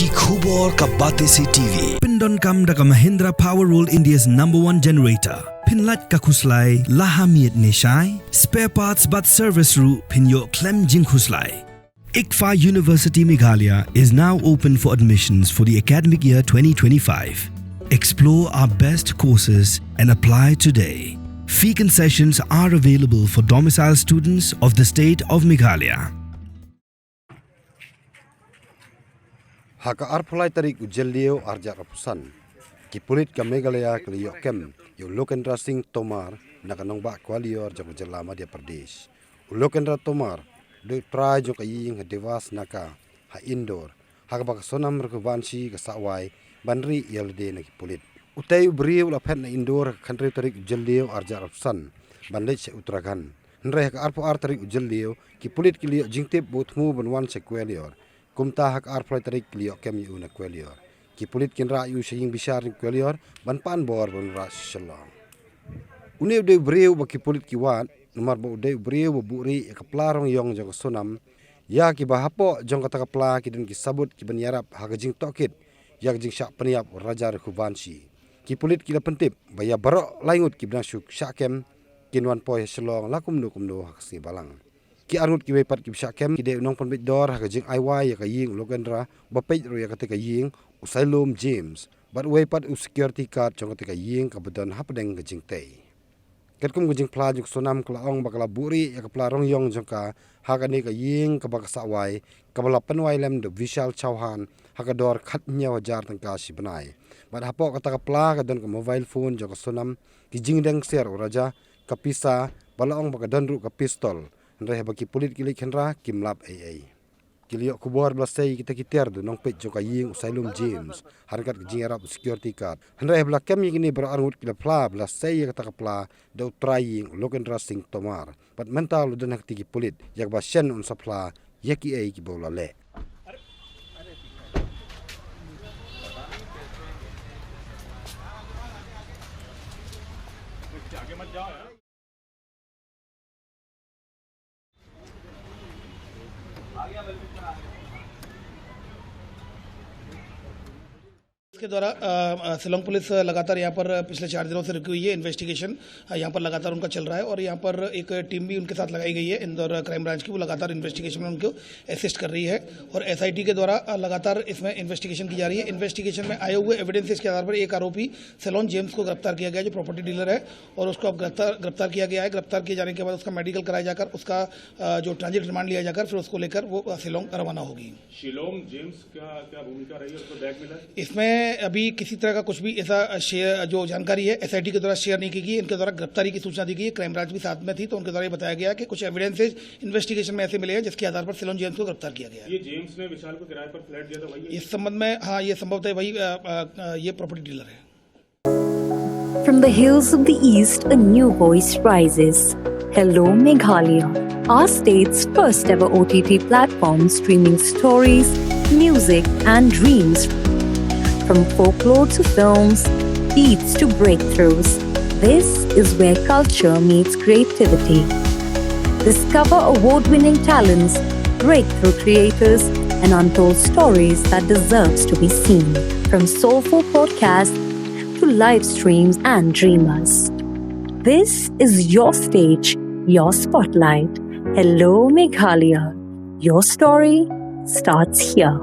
Ki khubor ka bate se TV. Pindon kam da ka Mahindra Power Roll India's #1 generator. Pinlat ka khuslai lahamiet neshai. Spare parts but service ru pinyo klem jing khuslai. ICFA University Meghalaya is now open for admissions for the academic year 2025. Explore our best courses and apply today. Fee concessions are available for domicile students of the state of Meghalaya. Haka arpulai tarik ujelio arja rapusan. Ki Pulit ka Meghalaya kliyo kem. Yung lokendra sing tomar nakanong ba Gwalior jang ujela Madhya Pradesh. Lokendra tomar do Trai jong ka Ïing devas naka ha Indore. Haka baka Sonam rekubansi ka sawai banri yelde na Ki Pulit. Utai beriu la Phet na Indore country tarik ujelio arja rapusan. Bandai se Uttarakhand. Nre haka arpo ar tarik ujelio Ki Pulit kliyo jingtip butmu banwan se Gwalior. Kumta hak arpulai tarik kliyo kem yu na Gwalior. Ki Pulit kinra yu Ïing bisar ni Gwalior banpan bor banra shalom. Une ude breu ba Ki Pulit ki wat nomor ba ude breu ba buri ka plarong yong jong Sonam ya ki bahapo jong kata kapla ki den ki sabut ki banyarap hagajing tokit ya jing syak peniap raja rekubansi. Ki Pulit ki la pentip ba ya barok laingut ki bnasuk syakem kinwan poy shalong lakum no haksi balang. Ki arngut ki wepat ki syakem ki de nong pon bidor hagajing aiwai ya ka Ïing lokendra ba pej ro ya ka Ïing usailum James but wepat u security card jong ka Ïing ka bedon hapdeng gajing tei. Ketkum gajing pla juk Sonam klaong bakala buri ya ka pla rong yong jong ka hakani ka Ïing ka baka sawai ka bala penwai lem de Vishal Chauhan hakador khatnya wajar tangka si benai. But hapo kata ka pla ka don ka mobile phone jong ka Sonam ki jingdeng ser raja ka pisa balaong baka donru ka pistol. Ndre ba Ki Pulit kilik henra kimlap ai. Kiliok kubor belasai kita kiter do nong pej joka Ïing usailum James harkat ke jingarap security card hendra hebla kem yini berangut kila pla belasai kata kapla do Trai lokendra sing tomar but mental do nak Ki Pulit yak ba shen un sapla yaki ai ki bola le. इसके द्वारा शिलोंग पुलिस लगातार यहाँ पर पिछले 4 दिनों से रुकी हुई है। इन्वेस्टिगेशन यहाँ पर लगातार उनका चल रहा है और यहाँ पर एक टीम भी उनके साथ लगाई गई है इंदौर क्राइम ब्रांच की। वो लगातार इन्वेस्टिगेशन में उनको असिस्ट कर रही है और एसआईटी के द्वारा लगातार इसमें इन्वेस्टिगेशन की जा रही है। इन्वेस्टिगेशन में आए हुए एविडेंसेस के आधार पर एक आरोपी शिलोंग जेम्स को गिरफ्तार किया गया जो प्रॉपर्टी डीलर है और उसको अब गिरफ्तार किया गया है। गिरफ्तार किए जाने के बाद उसका मेडिकल कराया जाकर उसका जो ट्रांजिट रिमांड लिया जाकर फिर उसको लेकर वो शिलोंग रवाना होगी। शिलोंग जेम्स क्या भूमिका रही है, उसको बैग मिला? इसमें अभी किसी तरह का कुछ भी ऐसा शेयर जो जानकारी है एसआईटी के द्वारा शेयर नहीं की गई। इनके द्वारा गिरफ्तारी की सूचना दी गई। क्राइम ब्रांच भी साथ में थी तो उनके द्वारा बताया गया कि कुछ एविडेंसेज इन्वेस्टिगेशन में ऐसे मिले हैं जिसके आधार पर शिलोंग जेम्स को गिरफ्तार किया गया है। ये जेम्स ने विशाल को किराए पर फ्लैट दिया था वही? इस संबंध में हाँ ये संभवतः वही ये प्रॉपर्टी डीलर है। From the hills of the east, a new voice rises. Hello Meghalaya, our state's first ever OTT platform streaming stories, music and dreams. From folklore to films, beats to breakthroughs, this is where culture meets creativity. Discover award-winning talents, breakthrough creators, and untold stories that deserves to be seen. From soulful podcasts to live streams and dreamers. This is your stage, your spotlight. Hello Meghalaya, your story starts here.